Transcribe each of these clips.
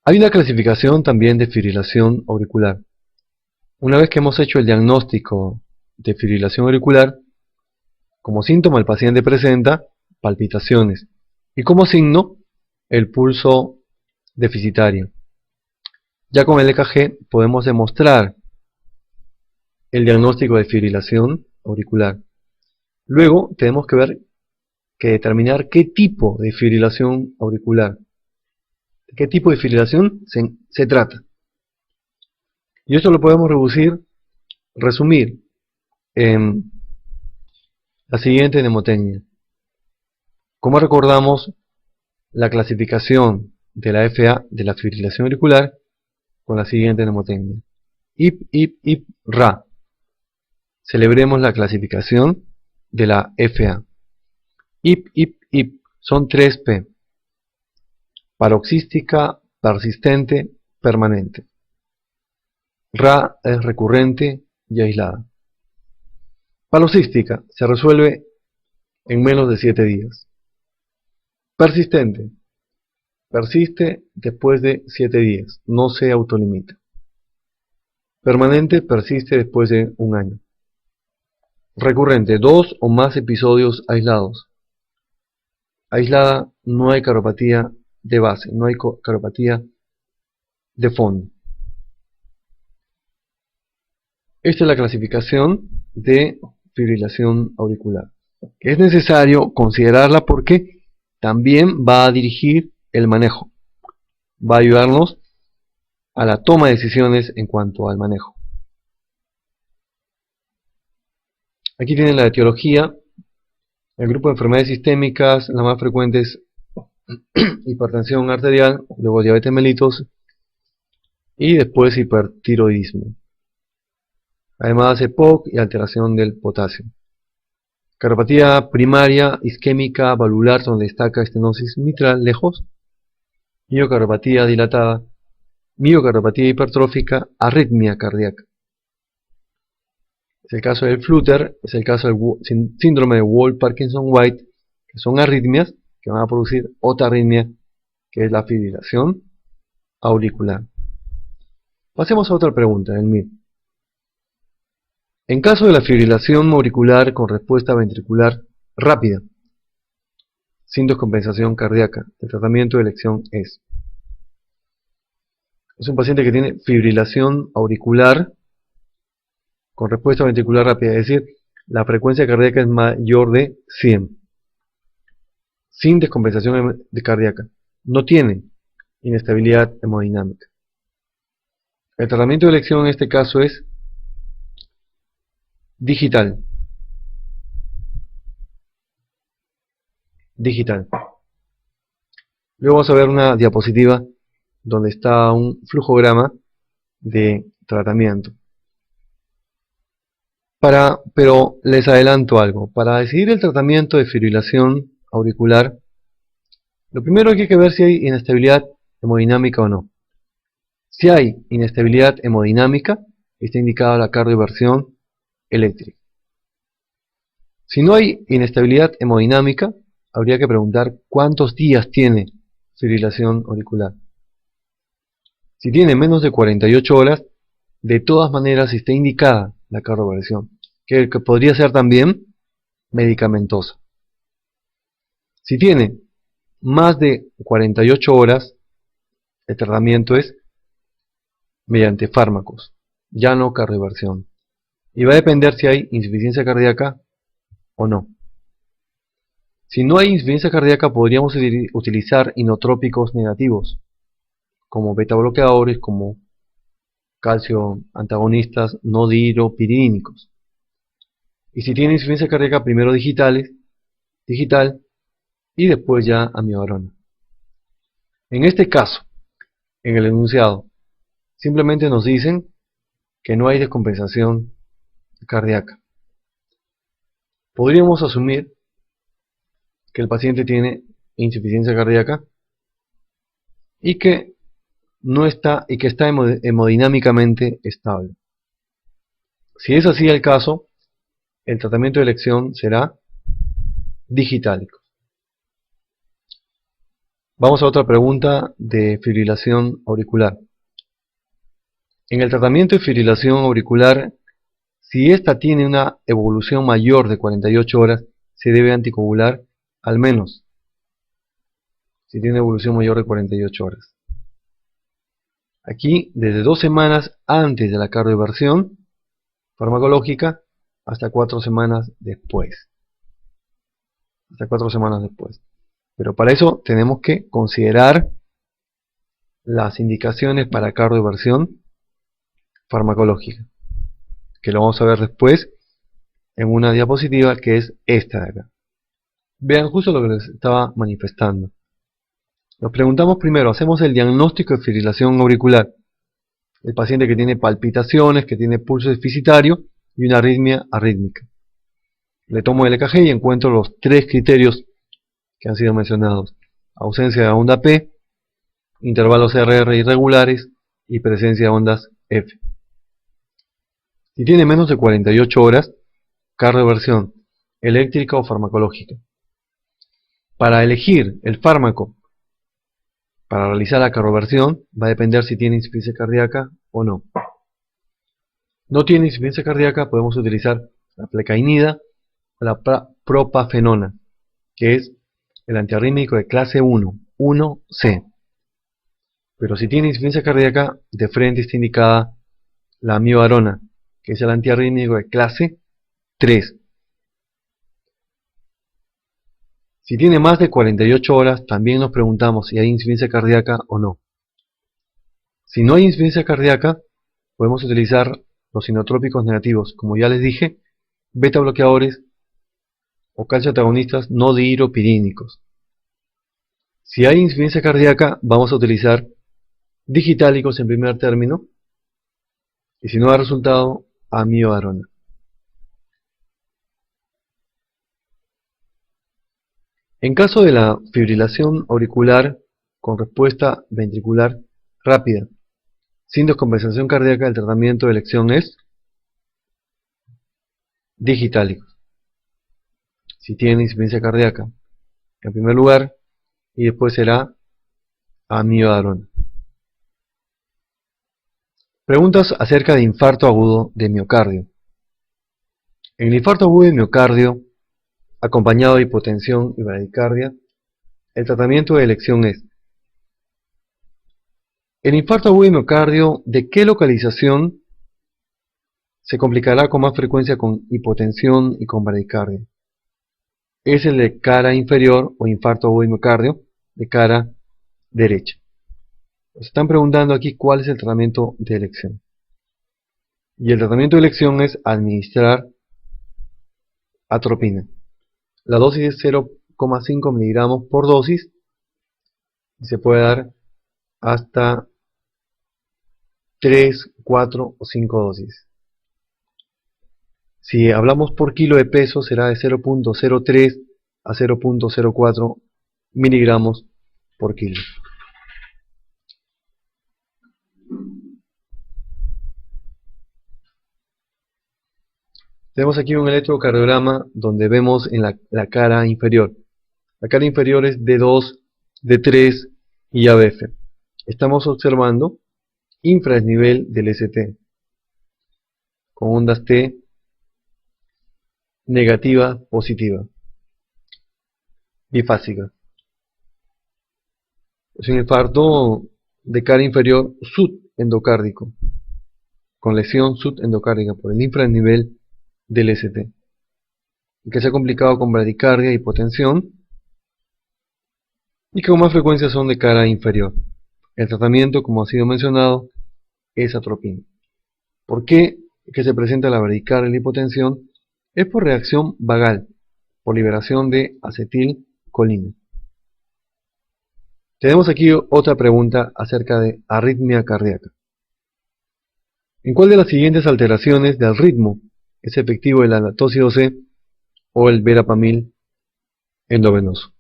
Hay una clasificación también de fibrilación auricular. Una vez que hemos hecho el diagnóstico de fibrilación auricular, como síntoma el paciente presenta palpitaciones y como signo el pulso deficitario. Ya con el EKG podemos demostrar el diagnóstico de fibrilación auricular. Luego tenemos que determinar qué tipo de fibrilación auricular, de qué tipo de fibrilación se trata. Y esto lo podemos resumir en la siguiente mnemotecnia. Como recordamos la clasificación de la FA de la fibrilación auricular con la siguiente mnemotecnia. IP, IP, IP, RA. Celebremos la clasificación de la FA. IP, IP, IP son 3P. Paroxística, persistente, permanente. RA es recurrente y aislada. Paroxística se resuelve en menos de 7 días. Persistente. Persiste después de 7 días, no se autolimita. Permanente persiste después de un año. Recurrente, 2 o más episodios aislados. Aislada, no hay cardiopatia de base, no hay cardiopatia de fondo. Esta es la clasificación de fibrilación auricular. Es necesario considerarla porque también va a dirigir el manejo. Va a ayudarnos a la toma de decisiones en cuanto al manejo. Aquí tienen la etiología. El grupo de enfermedades sistémicas, las más frecuentes, hipertensión arterial, luego diabetes mellitus y después hipertiroidismo. Además EPOC y alteración del potasio. Cardiopatía primaria, isquémica, valvular, donde destaca estenosis mitral, lejos. Miocardiopatía dilatada, miocardiopatía hipertrófica, arritmia cardíaca. Es el caso del flutter, es el caso del síndrome de Wolff-Parkinson-White, que son arritmias que van a producir otra arritmia, que es la fibrilación auricular. Pasemos a otra pregunta, el MIR. En caso de la fibrilación auricular con respuesta ventricular rápida, sin descompensación cardíaca, el tratamiento de elección es un paciente que tiene fibrilación auricular con respuesta ventricular rápida, es decir, la frecuencia cardíaca es mayor de 100, sin descompensación cardíaca, no tiene inestabilidad hemodinámica. El tratamiento de elección en este caso es digital. Luego vamos a ver una diapositiva donde está un flujograma de tratamiento. Pero les adelanto algo. Para decidir el tratamiento de fibrilación auricular, lo primero que hay que ver si hay inestabilidad hemodinámica o no. Si hay inestabilidad hemodinámica, está indicada la cardioversión eléctrica. Si no hay inestabilidad hemodinámica, habría que preguntar cuántos días tiene fibrilación auricular. Si tiene menos de 48 horas, de todas maneras está indicada la cardioversión, que podría ser también medicamentosa. Si tiene más de 48 horas, el tratamiento es mediante fármacos, ya no cardioversión. Y va a depender si hay insuficiencia cardíaca o no. Si no hay insuficiencia cardíaca, podríamos utilizar inotrópicos negativos, como beta bloqueadores, como calcio antagonistas no dihidrapiridínicos. Y si tiene insuficiencia cardíaca, primero digital y después ya amiodarona. En este caso, en el enunciado, simplemente nos dicen que no hay descompensación cardíaca. Podríamos asumir que el paciente tiene insuficiencia cardíaca y que está hemodinámicamente estable. Si es así el caso, el tratamiento de elección será digitálico. Vamos a otra pregunta de fibrilación auricular. En el tratamiento de fibrilación auricular, si ésta tiene una evolución mayor de 48 horas, se debe anticoagular al menos. Si tiene evolución mayor de 48 horas. Aquí, desde 2 semanas antes de la cardioversión farmacológica hasta 4 semanas después. Hasta 4 semanas después. Pero para eso tenemos que considerar las indicaciones para cardioversión farmacológica, que lo vamos a ver después en una diapositiva que es esta de acá. Vean justo lo que les estaba manifestando. Nos preguntamos primero, hacemos el diagnóstico de fibrilación auricular. El paciente que tiene palpitaciones, que tiene pulso deficitario y una arritmia arrítmica. Le tomo el EKG y encuentro los 3 criterios que han sido mencionados. Ausencia de onda P, intervalos RR irregulares y presencia de ondas F. Si tiene menos de 48 horas, cardioversión eléctrica o farmacológica. Para elegir el fármaco para realizar la cardioversión va a depender si tiene insuficiencia cardíaca o no. No tiene insuficiencia cardíaca, podemos utilizar la plecainida o la propafenona, que es el antiarrítmico de clase 1, 1C. Pero si tiene insuficiencia cardíaca, de frente está indicada la amiodarona, que es el antiarrítmico de clase 3. Si tiene más de 48 horas, también nos preguntamos si hay insuficiencia cardíaca o no. Si no hay insuficiencia cardíaca, podemos utilizar los inotrópicos negativos, como ya les dije, beta bloqueadores o calcio antagonistas no dihiropirínicos. Si hay insuficiencia cardíaca, vamos a utilizar digitálicos en primer término, y si no da resultado, amiodarona. En caso de la fibrilación auricular con respuesta ventricular rápida, sin descompensación cardíaca, el tratamiento de elección es digitálico. Si tiene insuficiencia cardíaca, en primer lugar, y después será amiodarona. Preguntas acerca de infarto agudo de miocardio. En el infarto agudo de miocardio, acompañado de hipotensión y bradicardia, el tratamiento de elección es: el infarto agudo de miocardio, ¿de qué localización se complicará con más frecuencia con hipotensión y con bradicardia? Es el de cara inferior o infarto agudo de miocardio de cara derecha. Nos están preguntando aquí cuál es el tratamiento de elección. Y el tratamiento de elección es administrar atropina. La dosis es 0,5 miligramos por dosis y se puede dar hasta 3, 4 o 5 dosis. Si hablamos por kilo de peso, será de 0,03 a 0,04 miligramos por kilo. Tenemos aquí un electrocardiograma donde vemos en la cara inferior. La cara inferior es D2, D3 y ABF. Estamos observando infradesnivel del ST con ondas T negativa, positiva, bifásica. Es un infarto de cara inferior subendocárdico, con lesión subendocárdica por el infradesnivel del ST, que se ha complicado con bradicardia y hipotensión, y que con más frecuencia son de cara inferior. El tratamiento, como ha sido mencionado, es atropina. ¿Por qué que se presenta la bradicardia y la hipotensión? Es por reacción vagal, por liberación de acetilcolina. Tenemos aquí otra pregunta acerca de arritmia cardíaca. ¿En cuál de las siguientes alteraciones del ritmo es efectivo el alátocido C o el verapamil endovenoso?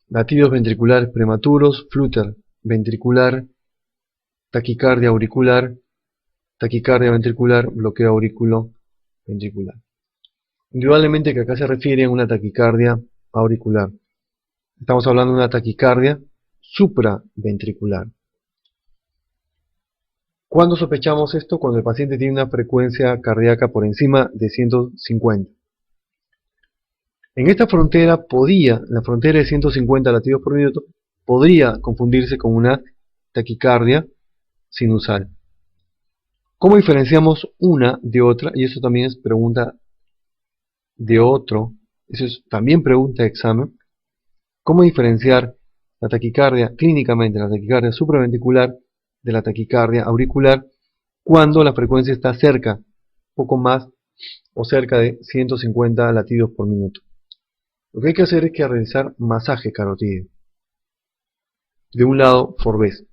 Latidos ventriculares prematuros, flutter ventricular, taquicardia auricular, taquicardia ventricular, bloqueo aurículo-ventricular. Indudablemente que acá se refiere a una taquicardia auricular. Estamos hablando de una taquicardia supraventricular. ¿Cuándo sospechamos esto? Cuando el paciente tiene una frecuencia cardíaca por encima de 150. En esta frontera la frontera de 150 latidos por minuto, podría confundirse con una taquicardia sinusal. ¿Cómo diferenciamos una de otra? Y eso también es pregunta de otro, eso es también pregunta de examen. ¿Cómo diferenciar la taquicardia clínicamente, la taquicardia supraventricular de la taquicardia auricular cuando la frecuencia está cerca, poco más o cerca de 150 latidos por minuto? Lo que hay que hacer es que realizar masaje carotídeo de un lado por vez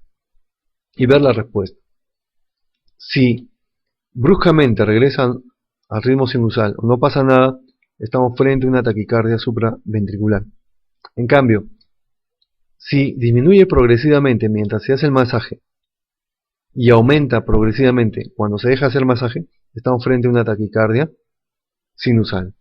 y ver la respuesta. Si bruscamente regresan al ritmo sinusal o no pasa nada, estamos frente a una taquicardia supraventricular. En cambio, si disminuye progresivamente mientras se hace el masaje y aumenta progresivamente cuando se deja hacer masaje, estamos frente a una taquicardia sinusal.